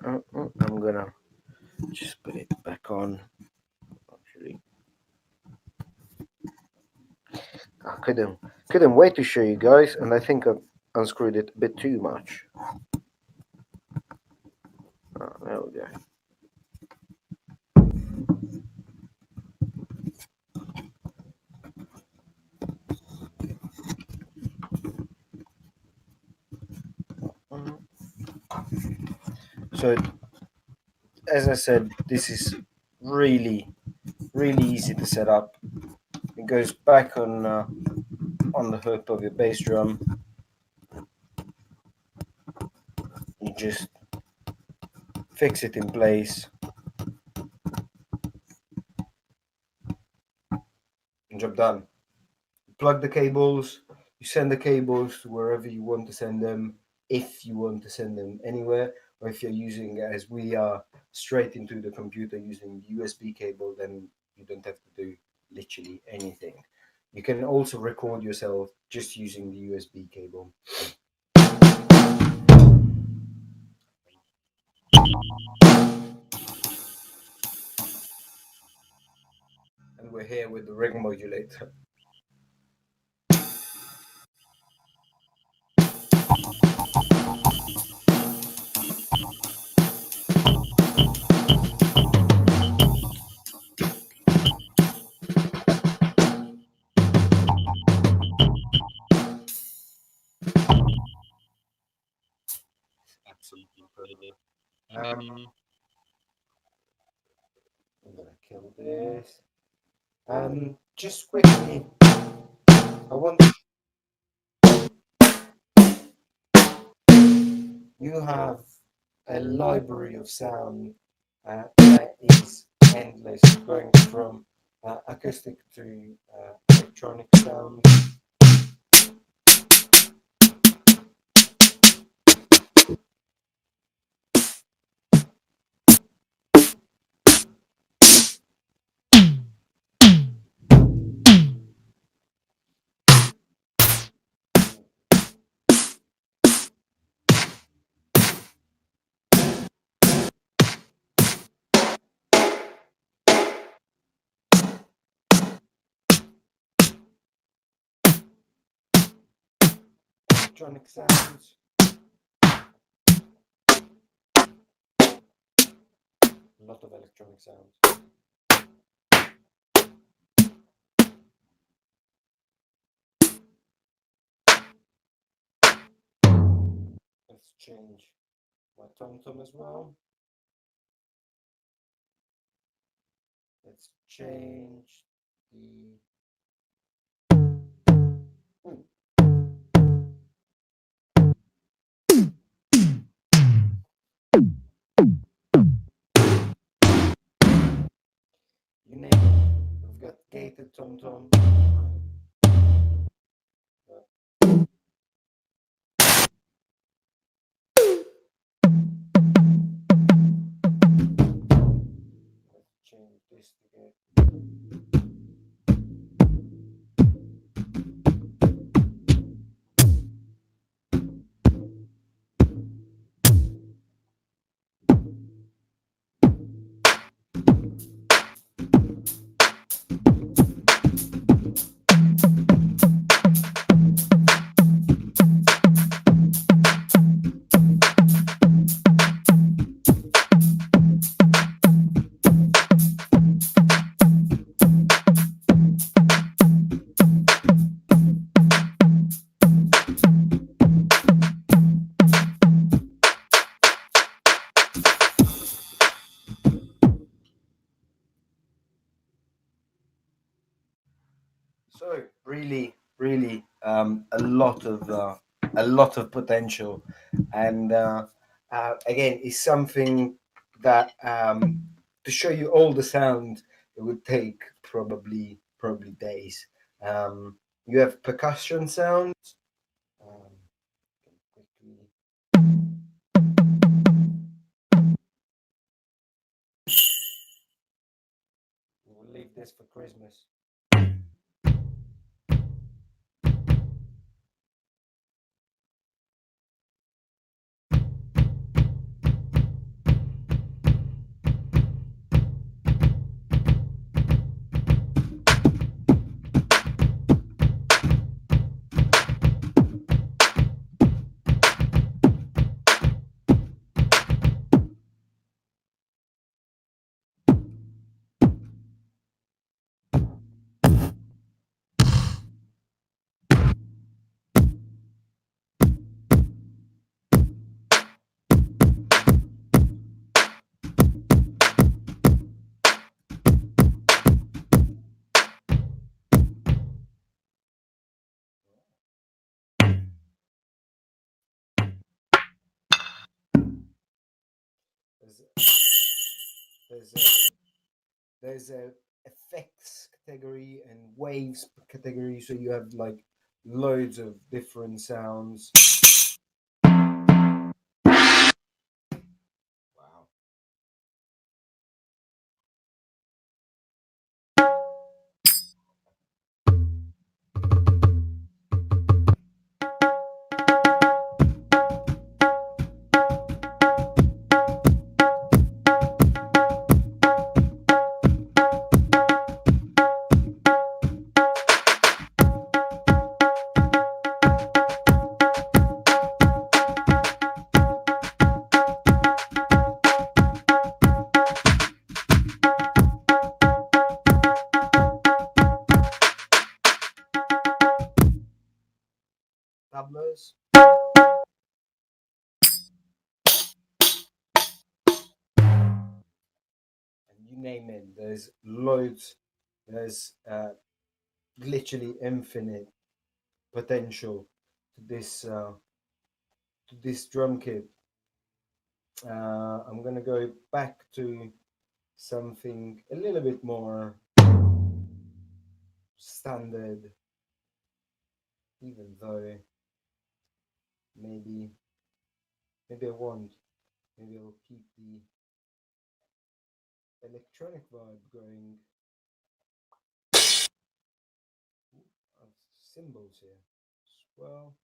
Speaker 2: gonna just put it back on. Actually, I couldn't wait to show you guys, and I think I've unscrewed it a bit too much. There we go. So, as I said, this is really easy to set up. It goes back on the hook of your bass drum. You just fix it in place. And job done. You plug the cables, you send the cables to wherever you want to send them, if you want to send them anywhere, or if you're using, as we are, straight into the computer using the USB cable, then you don't have to do literally anything. You can also record yourself just using the USB cable. And we're here with the ring modulator. Absolutely incredible. I'm gonna kill this. Just quickly, I want you have a library of sound that is endless, going from acoustic to electronic sound. electronic sounds. A lot of electronic sounds. Let's change my tom-tom as well. Let's change the... You name it. We've got gated tom-tom. Let's change this again. So really, a lot of potential, and again, it's something that to show you all the sound, it would take probably days. You have percussion sounds. Quickly. We'll leave this for Christmas. There's a effects category and waves category, so you have like loads of different sounds. Wow. Tablas. And you name it, there's loads. There's literally infinite potential to this drum kit. I'm gonna go back to something a little bit more standard, even though maybe I won't. Maybe I'll keep the electronic vibe going. Cymbals here as well.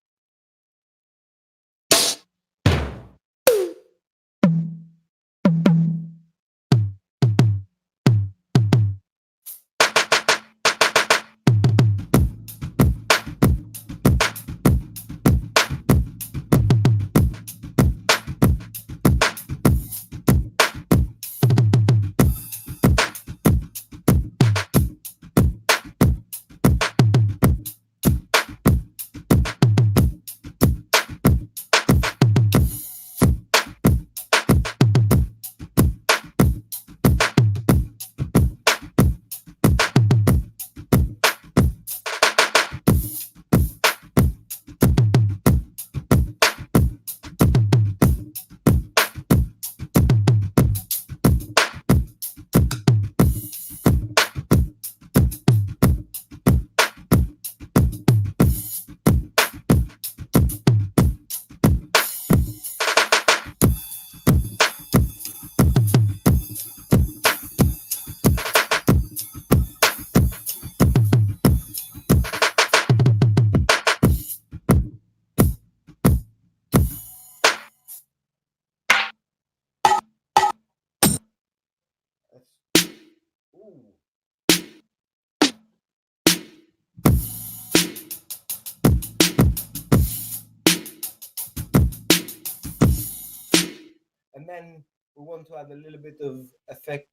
Speaker 2: and then we want to add a little bit of effect.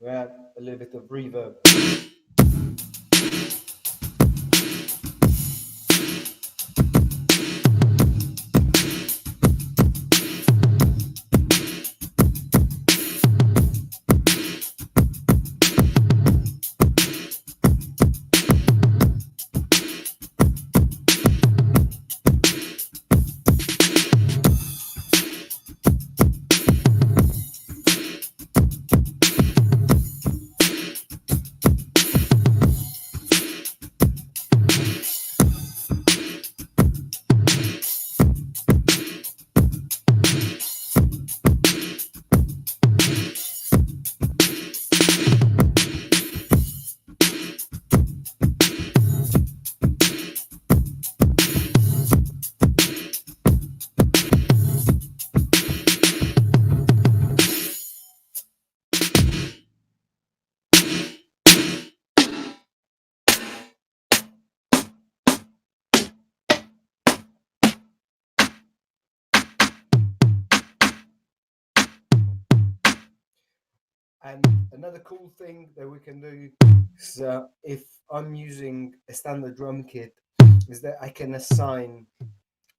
Speaker 2: We add a little bit of reverb. And another cool thing that we can do is if I'm using a standard drum kit, is that I can assign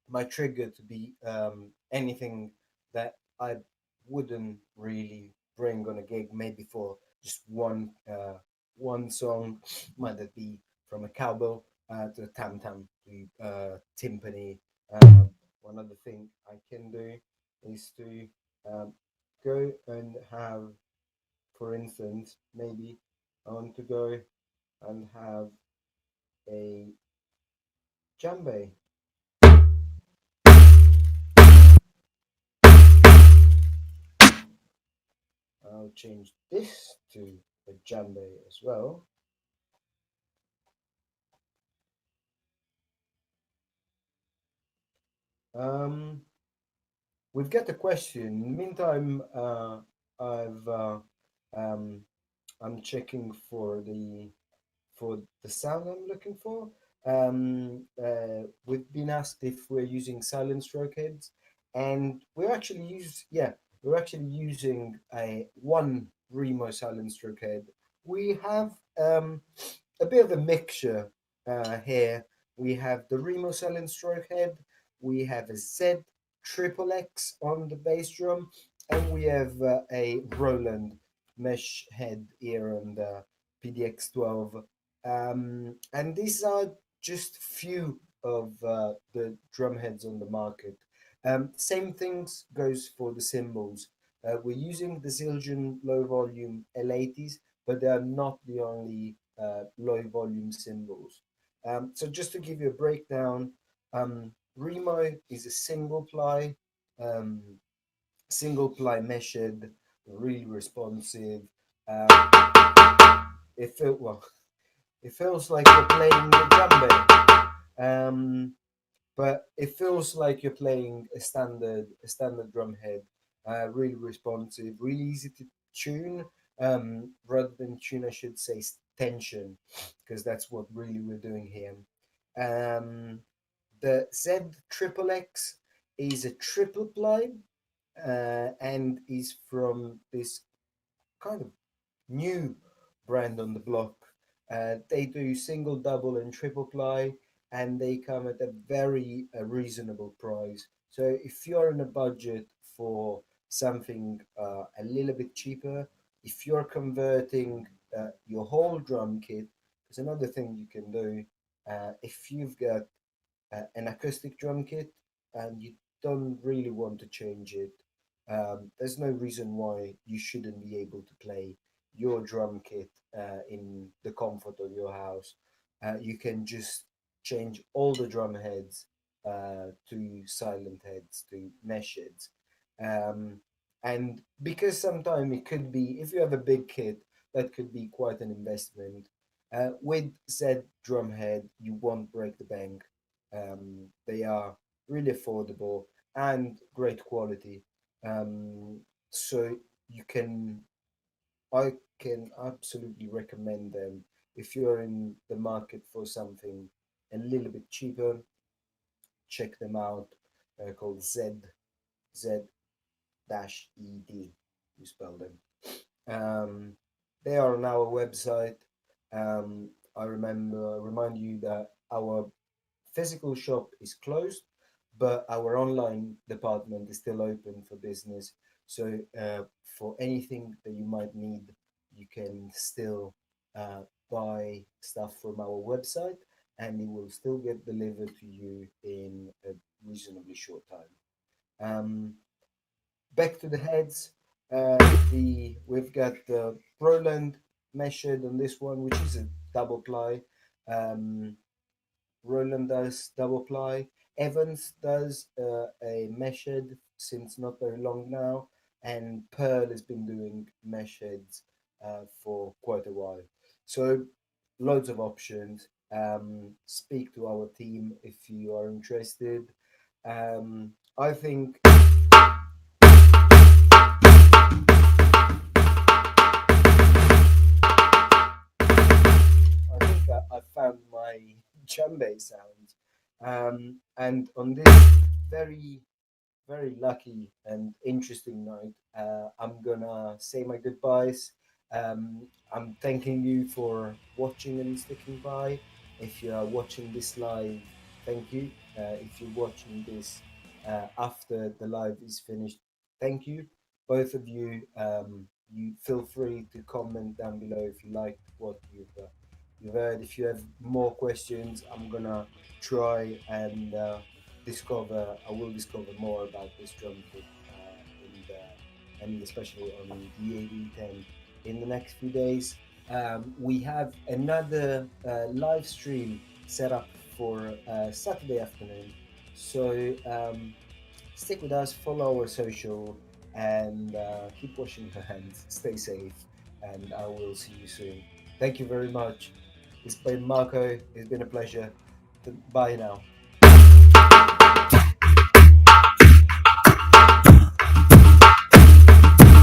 Speaker 2: my trigger to be anything that I wouldn't really bring on a gig, maybe for just one song, might that be from a cowbell to a tam tam to timpani. One other thing I can do is to go and have, for instance, maybe I want to go and have a djembe. I'll change this to a djembe as well. We've got a question. In the meantime, I've I'm checking for the sound I'm looking for. We've been asked if we're using silent stroke heads, and we're actually using a one Remo silent stroke head. We have a bit of a mixture here. We have the Remo silent stroke head. We have a Z triple X on the bass drum, and we have a Roland mesh head here on the PDX12. And these are just few of the drum heads on the market. Same things goes for the cymbals. We're using the Zildjian low volume L80s, but they are not the only low volume cymbals. So just to give you a breakdown, Remo is a um, single ply meshed, really responsive. It felt well. It feels like you're playing the djembe, but it feels like you're playing a standard drum head. Really responsive, really easy to tune. Rather than tune, I should say tension, because that's what really we're doing here. The Z triple X is a triple ply and is from this kind of new brand on the block. They do single, double, and triple ply, and they come at a very reasonable price. So if you're in a budget for something a little bit cheaper, if you're converting your whole drum kit, there's another thing you can do. If you've got an acoustic drum kit and you don't really want to change it, there's no reason why you shouldn't be able to play your drum kit in the comfort of your house. You can just change all the drum heads to silent heads, to mesh heads. And because sometimes it could be, if you have a big kit, that could be quite an investment. With Z drum head, you won't break the bank. They are really affordable and great quality. So you can, I can absolutely recommend them if you're in the market for something a little bit cheaper. Check them out. Called Z you spell them. They are on our website. I remind you that our physical shop is closed, but our online department is still open for business. So for anything that you might need, you can still buy stuff from our website, and it will still get delivered to you in a reasonably short time. Back to the heads. We've got the Roland measured on this one, which is a double ply. Um, Roland does double ply. Evans does a measured since not very long now, and Pearl has been doing measured for quite a while. So loads of options. Speak to our team if you are interested. I think I found my djembe sound. And on this very, very lucky and interesting note, I'm gonna say my goodbyes. I'm thanking you for watching and sticking by. If you are watching this live, thank you. If you're watching this after the live is finished, thank you. Both of you, you feel free to comment down below if you liked what you've heard. If you have more questions, I'm gonna try and I will discover more about this drum kit and especially on the AV10 in the next few days. We have another live stream set up for Saturday afternoon. So stick with us, follow our social, and keep washing your hands. Stay safe, and I will see you soon. Thank you very much. It's been Marco. It's been a pleasure. Bye now.